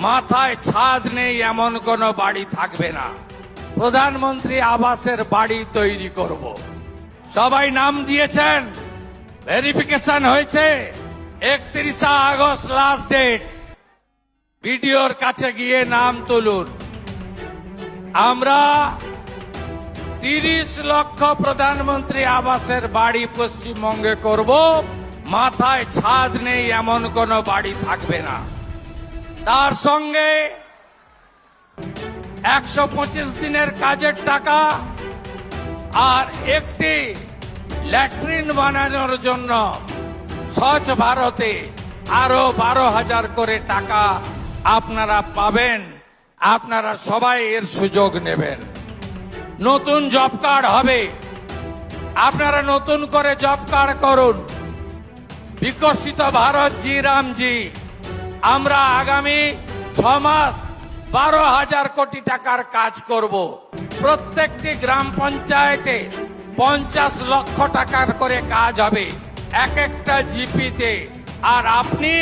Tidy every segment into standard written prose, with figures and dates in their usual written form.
মাথায় ছাদ নেই এমন কোনো বাড়ি থাকবে না। প্রধানমন্ত্রী আবাসের বাড়ি তৈরি করব। সবাই নাম দিয়েছেন, ভেরিফিকেশন হয়েছে। 31 আগস্ট লাস্ট ডেট। বিডিওর কাছে গিয়ে নাম তুলুন। আমরা 30 লক্ষ প্রধানমন্ত্রী আবাসের বাড়ি পশ্চিমবঙ্গে করব। মাথায় ছাদ নেই এমন কোনো বাড়ি থাকবে না। তার সঙ্গে 125 দিনের কাজের টাকা আর একটি ল্যাট্রিন বানানোর জন্য স্বচ্ছ ভারতে আরো 12,000 করে টাকা আপনারা পাবেন। আপনারা সবাই এর সুযোগ নেবেন। নতুন জব কার্ড হবে, আপনারা নতুন করে জব কার্ড করুন। বিকশিত ভারত জি রামজি, আমরা আগামী 6 মাস 12,000 কোটি টাকার কাজ করব। প্রত্যেকটি গ্রাম পঞ্চায়েতে 50 লক্ষ টাকার করে কাজ হবে এক একটা জিপিতে। আর আপনি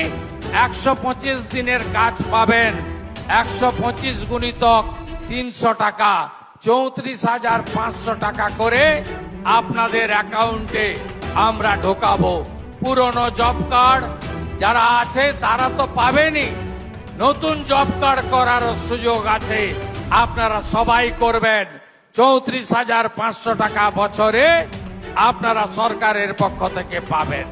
125 দিনের কাজ পাবেন। 125 গুণিতক 300 টাকা, 34,500 টাকা করে আপনাদের অ্যাকাউন্টে আমরা ঢোকাবো। পুরনো জব কার্ড যারা আছে তারা তো পাবেনই, নতুন জব কার্ড করার সুযোগ আছে। আপনারা সবাই করবেন। 34,500 টাকা বছরে আপনারা সরকারের পক্ষ থেকে পাবেন।